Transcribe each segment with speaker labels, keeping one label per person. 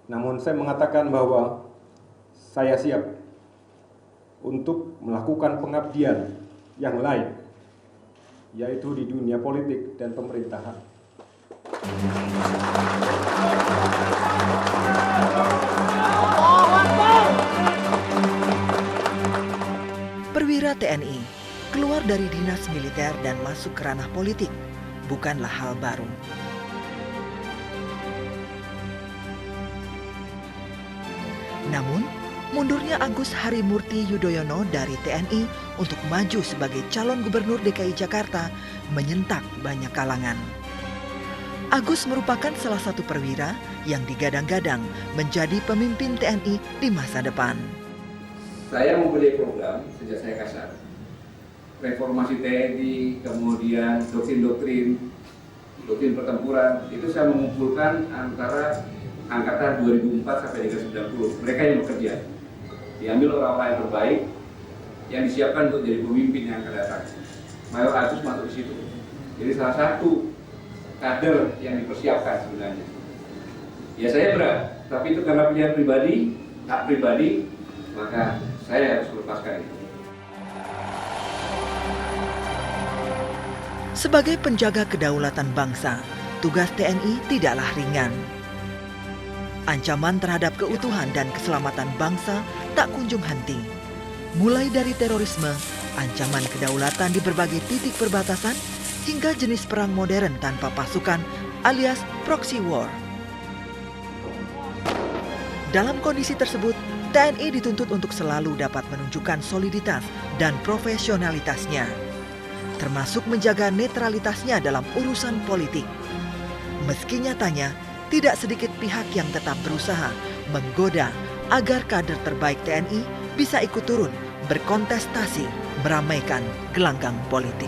Speaker 1: Namun saya mengatakan bahwa saya siap untuk melakukan pengabdian yang lain, yaitu di dunia politik dan pemerintahan.
Speaker 2: Perwira TNI keluar dari dinas militer dan masuk ke ranah politik bukanlah hal baru. Namun, mundurnya Agus Harimurti Yudhoyono dari TNI untuk maju sebagai calon gubernur DKI Jakarta menyentak banyak kalangan. Agus merupakan salah satu perwira yang digadang-gadang menjadi pemimpin TNI di masa depan.
Speaker 3: Saya mempunyai program sejak saya kasar. Reformasi TNI, kemudian doktrin pertempuran, itu saya mengumpulkan antara angkatan 2004 sampai 1990. Mereka yang bekerja. Diambil orang-orang yang terbaik yang disiapkan untuk jadi pemimpin yang akan datang. Mayor Agus masuk di situ. Jadi salah satu kader yang dipersiapkan sebenarnya. Ya saya berat, tapi itu karena pilihan pribadi, hak pribadi, maka saya harus melepaskan itu.
Speaker 2: Sebagai penjaga kedaulatan bangsa, tugas TNI tidaklah ringan. Ancaman terhadap keutuhan dan keselamatan bangsa tak kunjung henti. Mulai dari terorisme, ancaman kedaulatan di berbagai titik perbatasan, hingga jenis perang modern tanpa pasukan alias proxy war. Dalam kondisi tersebut, TNI dituntut untuk selalu dapat menunjukkan soliditas dan profesionalitasnya, termasuk menjaga netralitasnya dalam urusan politik. Meski nyatanya, tidak sedikit pihak yang tetap berusaha menggoda agar kader terbaik TNI bisa ikut turun berkontestasi meramaikan gelanggang politik.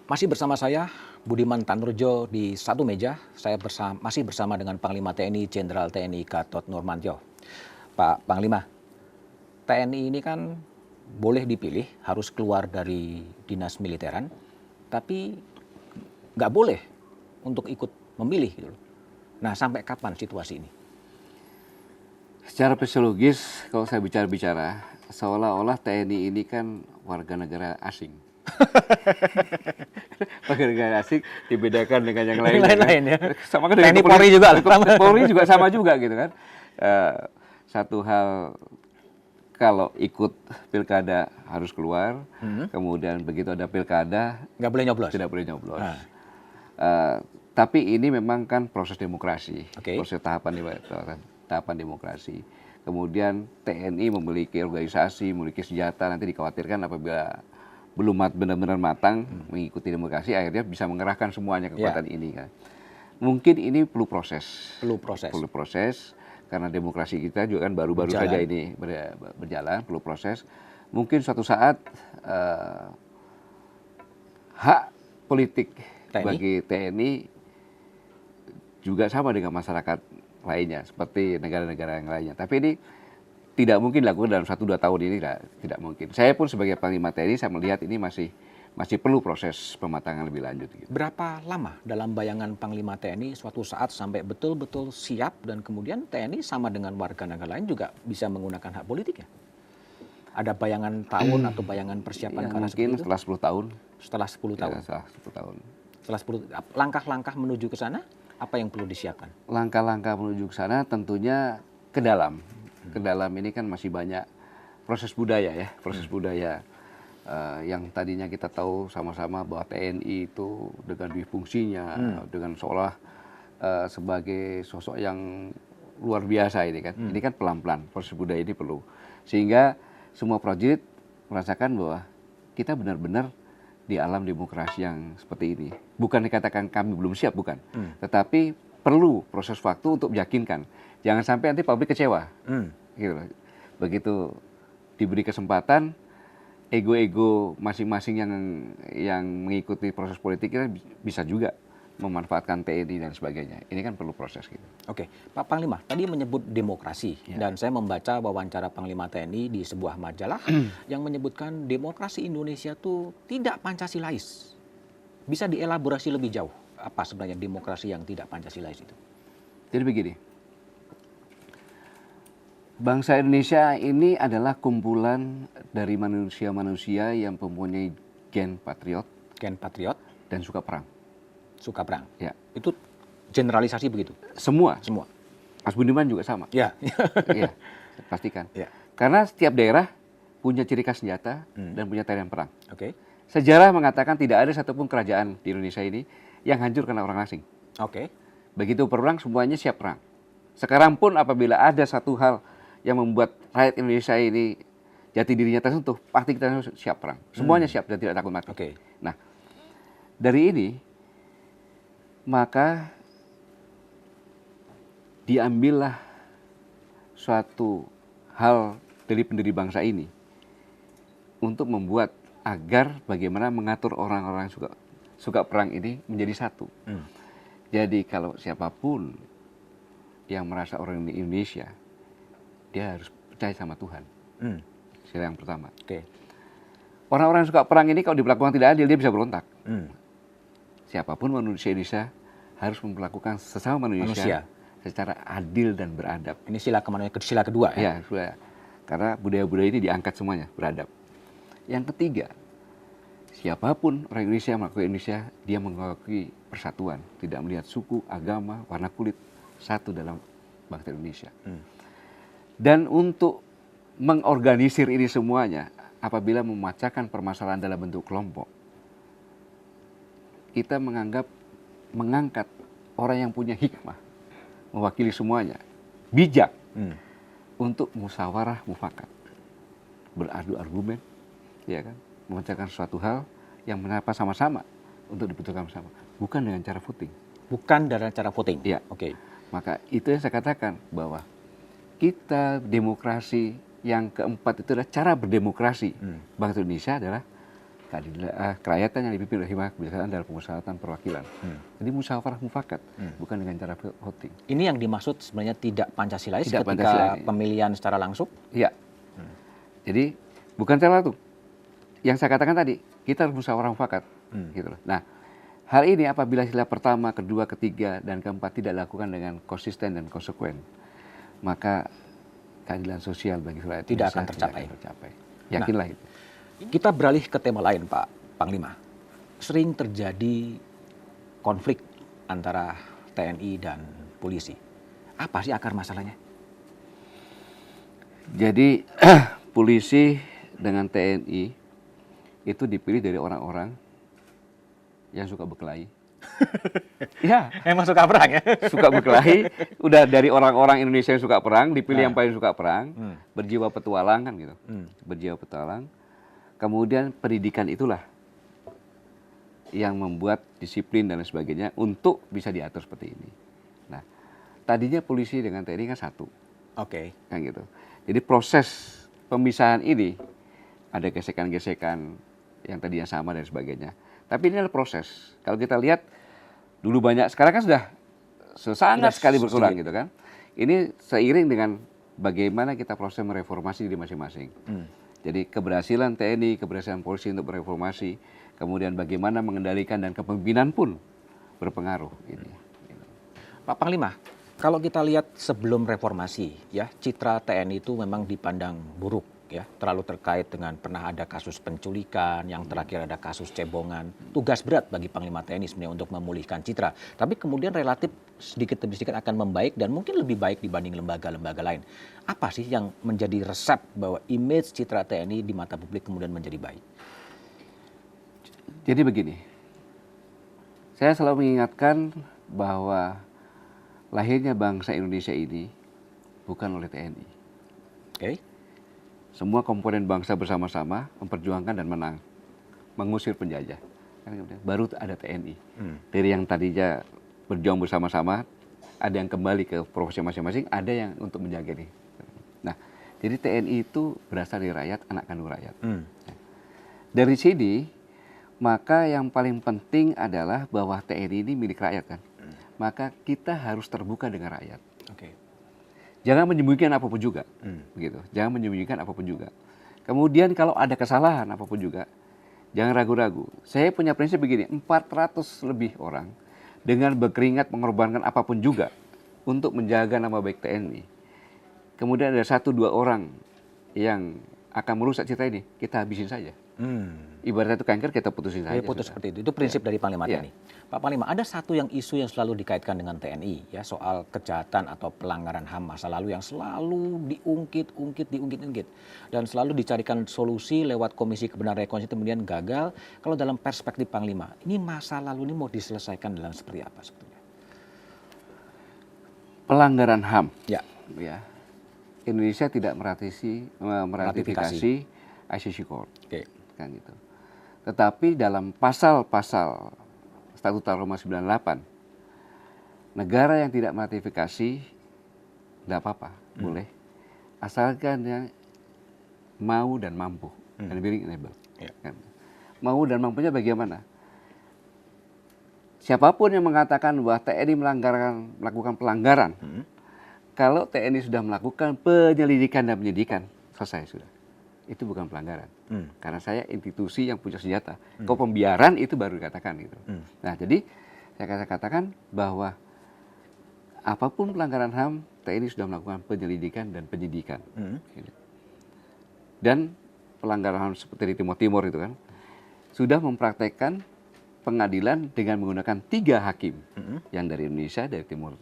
Speaker 4: Masih bersama saya, Budiman Tanurjo di satu meja. Saya masih bersama dengan Panglima TNI Jenderal TNI Gatot Nurmantio. Pak Panglima, TNI ini kan boleh dipilih, harus keluar dari dinas militeran, tapi nggak boleh untuk ikut memilih gitu. Nah, sampai kapan situasi ini?
Speaker 5: Secara fisiologis, kalau saya bicara, seolah-olah TNI ini kan warga negara asing. Warga negara asing dibedakan dengan yang lain.
Speaker 4: Lain-lain ya.
Speaker 5: Sama kan dengan
Speaker 4: TNI Polri juga.
Speaker 5: Polri juga sama juga gitu kan. Satu hal, kalau ikut pilkada harus keluar, kemudian begitu ada pilkada
Speaker 4: Nggak boleh nyoblos?
Speaker 5: Tidak boleh nyoblos. Tapi ini memang kan proses demokrasi, proses tahapan demokrasi. Kemudian TNI memiliki organisasi, memiliki senjata, nanti dikhawatirkan apabila belum benar-benar matang mengikuti demokrasi, akhirnya bisa mengerahkan semuanya kekuatan ini kan. Mungkin ini perlu proses. Perlu proses. Karena demokrasi kita juga kan baru-baru saja ini berjalan, perlu proses. Mungkin suatu saat hak politik bagi TNI juga sama dengan masyarakat lainnya, seperti negara-negara yang lainnya. Tapi ini tidak mungkin dilakukan dalam 1-2 tahun ini, tidak mungkin. Saya pun sebagai Panglima TNI, saya melihat ini masih perlu proses pematangan lebih lanjut. Gitu.
Speaker 4: Berapa lama dalam bayangan Panglima TNI suatu saat sampai betul-betul siap dan kemudian TNI sama dengan warga negara lain juga bisa menggunakan hak politiknya? Ada bayangan tahun atau bayangan persiapan?
Speaker 5: Ya, mungkin setelah 10 tahun.
Speaker 4: Setelah 10 tahun?
Speaker 5: Ya, setelah 10 tahun.
Speaker 4: Setelah 10, langkah-langkah menuju ke sana, apa yang perlu disiapkan?
Speaker 5: Langkah-langkah menuju ke sana tentunya ke dalam. Ke dalam ini kan masih banyak proses budaya ya, budaya. Yang tadinya kita tahu sama-sama bahwa TNI itu dengan fungsinya, dengan seolah sebagai sosok yang luar biasa ini kan. Ini kan pelan-pelan, proses budaya ini perlu. Sehingga semua prajurit merasakan bahwa kita benar-benar di alam demokrasi yang seperti ini. Bukan dikatakan kami belum siap, bukan. Tetapi perlu proses waktu untuk meyakinkan. Jangan sampai nanti publik kecewa. Gitu. Begitu diberi kesempatan, ego-ego masing-masing yang mengikuti proses politik kita bisa juga memanfaatkan TNI dan sebagainya. Ini kan perlu proses gitu.
Speaker 4: Oke, Pak Panglima tadi menyebut demokrasi dan saya membaca wawancara Panglima TNI di sebuah majalah yang menyebutkan demokrasi Indonesia itu tidak Pancasilais. Bisa dielaborasi lebih jauh, apa sebenarnya demokrasi yang tidak Pancasilais itu?
Speaker 5: Jadi begini, bangsa Indonesia ini adalah kumpulan dari manusia-manusia yang mempunyai gen patriot
Speaker 4: Gen patriot,
Speaker 5: dan suka perang.
Speaker 4: suka perang.
Speaker 5: Ya,
Speaker 4: Itu generalisasi begitu,
Speaker 5: semua.
Speaker 4: semua.
Speaker 5: Mas Budiman juga sama.
Speaker 4: Ya.
Speaker 5: Iya, saya pastikan.
Speaker 4: Ya.
Speaker 5: Karena setiap daerah punya ciri khas senjata dan punya tarian perang.
Speaker 4: Oke.
Speaker 5: Sejarah mengatakan tidak ada satupun kerajaan di Indonesia ini yang hancur karena orang asing.
Speaker 4: Oke.
Speaker 5: Begitu perang semuanya siap perang. Sekarang pun apabila ada satu hal yang membuat rakyat Indonesia ini jati dirinya tersentuh, pasti kita harus siap perang. Semuanya siap dan tidak takut mati.
Speaker 4: Oke.
Speaker 5: Nah, dari ini maka diambillah suatu hal dari pendiri bangsa ini untuk membuat agar bagaimana mengatur orang-orang suka perang ini menjadi satu. Jadi kalau siapapun yang merasa orang Indonesia, dia harus percaya sama Tuhan. Sila yang pertama.
Speaker 4: Oke.
Speaker 5: Orang-orang yang suka perang ini kalau diperlakukan tidak adil, dia bisa berontak.
Speaker 4: Hmm.
Speaker 5: Siapapun manusia Indonesia harus memperlakukan sesama manusia secara adil dan beradab.
Speaker 4: Ini sila kedua ya?
Speaker 5: Ya, sudah. Karena budaya-budaya ini diangkat semuanya, beradab. Yang ketiga, siapapun orang Indonesia yang mengakui Indonesia, dia mengakui persatuan. Tidak melihat suku, agama, warna kulit, satu dalam bangsa Indonesia. Dan untuk mengorganisir ini semuanya, apabila memecahkan permasalahan dalam bentuk kelompok, kita mengangkat orang yang punya hikmah, mewakili semuanya, bijak, untuk musyawarah mufakat, beradu argumen, ya kan, memecahkan suatu hal yang menapa sama-sama untuk diputuskan bersama, bukan dengan cara voting.
Speaker 4: Bukan dari cara voting?
Speaker 5: Ya.
Speaker 4: Oke.
Speaker 5: Maka itu yang saya katakan bahwa kita demokrasi yang keempat itu adalah cara berdemokrasi. Bangsa Indonesia adalah kerakyatan yang dipimpin oleh hikmah kebijaksanaan dalam pemusyawaratan perwakilan. Jadi musyawarah mufakat, bukan dengan cara voting.
Speaker 4: Ini yang dimaksud sebenarnya tidak Pancasilais
Speaker 5: Tidak
Speaker 4: ketika
Speaker 5: Pancasilais.
Speaker 4: pemilihan secara langsung?
Speaker 5: Iya. Jadi bukan cara itu. Yang saya katakan tadi, kita harus musyawarah mufakat. Gitu loh. Nah, hal ini apabila sila pertama, kedua, ketiga, dan keempat tidak dilakukan dengan konsisten dan konsekuen, maka keadilan sosial bagi rakyat
Speaker 4: Tidak
Speaker 5: Indonesia
Speaker 4: akan tercapai.
Speaker 5: Yakinlah itu.
Speaker 4: Kita beralih ke tema lain, Pak Panglima. Sering terjadi konflik antara TNI dan polisi. Apa sih akar masalahnya?
Speaker 5: Jadi polisi dengan TNI itu dipilih dari orang-orang yang suka berkelahi. Ya,
Speaker 4: Emang suka perang ya?
Speaker 5: suka berkelahi. Udah dari orang-orang Indonesia yang suka perang, dipilih yang paling suka perang, berjiwa petualang kan gitu. Berjiwa petualang. Kemudian pendidikan itulah yang membuat disiplin dan lain sebagainya untuk bisa diatur seperti ini. Nah, tadinya polisi dengan TNI kan satu.
Speaker 4: Oke.
Speaker 5: Kan gitu. Jadi proses pemisahan ini ada gesekan-gesekan yang tadinya sama dan sebagainya. Tapi ini adalah proses. Kalau kita lihat dulu banyak, sekarang kan sudah sangat sekali berkurang gitu kan. Ini seiring dengan bagaimana kita proses mereformasi di masing-masing. Jadi keberhasilan TNI, keberhasilan polisi untuk mereformasi, kemudian bagaimana mengendalikan dan kepemimpinan pun berpengaruh. Ini.
Speaker 4: Pak Panglima, kalau kita lihat sebelum reformasi, ya citra TNI itu memang dipandang buruk, ya terlalu terkait dengan pernah ada kasus penculikan, yang terakhir ada kasus cebongan. Tugas berat bagi Panglima TNI sebenarnya untuk memulihkan citra. Tapi kemudian relatif sedikit demi sedikit akan membaik dan mungkin lebih baik dibanding lembaga-lembaga lain. Apa sih yang menjadi resep bahwa image citra TNI di mata publik kemudian menjadi baik?
Speaker 5: Jadi begini, saya selalu mengingatkan bahwa lahirnya bangsa Indonesia ini bukan oleh TNI.
Speaker 4: Oke.
Speaker 5: Semua komponen bangsa bersama-sama memperjuangkan dan menang, mengusir penjajah. Baru ada TNI. Dari yang tadinya berjuang bersama-sama, ada yang kembali ke profesi masing-masing, ada yang untuk menjaga ini. Nah, jadi TNI itu berasal dari rakyat, anak kandung rakyat. Dari sini, maka yang paling penting adalah bahwa TNI ini milik rakyat kan. Maka kita harus terbuka dengan rakyat.
Speaker 4: Oke.
Speaker 5: Jangan menyembunyikan apapun juga, begitu. Jangan menyembunyikan apapun juga. Kemudian kalau ada kesalahan apapun juga, Jangan ragu-ragu. Saya punya prinsip begini, 400 lebih orang dengan berkeringat mengorbankan apapun juga untuk menjaga nama baik TNI. Kemudian ada 1-2 orang yang akan merusak citra ini, kita habisin saja. Ibaratnya itu kanker, kita putusin saja.
Speaker 4: Putus seperti itu. Itu prinsip dari Panglima
Speaker 5: Ya.
Speaker 4: TNI. Pak Panglima, ada satu isu yang selalu dikaitkan dengan TNI, ya, soal kejahatan atau pelanggaran HAM masa lalu yang selalu diungkit, dan selalu dicarikan solusi lewat Komisi Kebenaran Rekonsiliasi, kemudian gagal. Kalau dalam perspektif Panglima, ini masa lalu ini mau diselesaikan dalam seperti apa sebetulnya?
Speaker 5: Pelanggaran HAM.
Speaker 4: Ya.
Speaker 5: Indonesia tidak meratifikasi ICC Court.
Speaker 4: Oke.
Speaker 5: Kan gitu. Tetapi dalam pasal-pasal Statuta Roma 98, negara yang tidak meratifikasi tidak apa-apa, boleh. Asalkan dia mau dan mampu, and willing and able.
Speaker 4: Ya.
Speaker 5: Kan. Mau dan mampunya bagaimana? Siapapun yang mengatakan bahwa TNI melakukan pelanggaran, kalau TNI sudah melakukan penyelidikan dan penyidikan, selesai sudah. Itu bukan pelanggaran. Karena saya institusi yang punya senjata. Kalau pembiaran itu baru dikatakan gitu. Nah, jadi saya katakan bahwa apapun pelanggaran HAM, TNI sudah melakukan penyelidikan dan penyidikan. Dan pelanggaran HAM seperti di Timur Timur itu kan, sudah mempraktekkan pengadilan dengan menggunakan 3 hakim. Yang dari Indonesia, dari Timur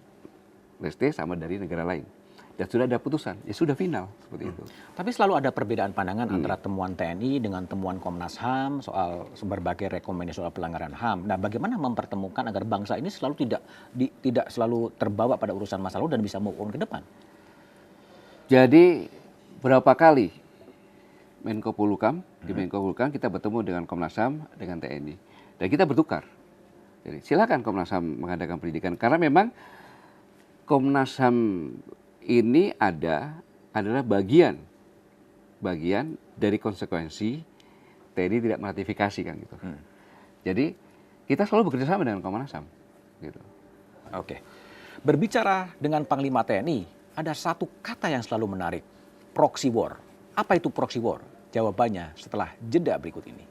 Speaker 5: Leste, sama dari negara lain. Dan sudah ada putusan, ya sudah final seperti itu.
Speaker 4: Tapi selalu ada perbedaan pandangan antara temuan TNI dengan temuan Komnas HAM soal berbagai rekomendasi soal pelanggaran HAM. Nah, bagaimana mempertemukan agar bangsa ini selalu tidak selalu terbawa pada urusan masa lalu dan bisa move on ke depan?
Speaker 5: Jadi berapa kali Menko Polhukam, di Menko Polhukam kita bertemu dengan Komnas HAM, dengan TNI. Dan kita bertukar. Jadi silakan Komnas HAM mengadakan pendidikan. Karena memang Komnas HAM ini adalah bagian dari konsekuensi TNI tidak meratifikasi kan gitu. Jadi kita selalu bekerja sama dengan Komnas HAM gitu.
Speaker 4: Oke. Berbicara dengan Panglima TNI, ada satu kata yang selalu menarik, proxy war. Apa itu proxy war? Jawabannya setelah jeda berikut ini.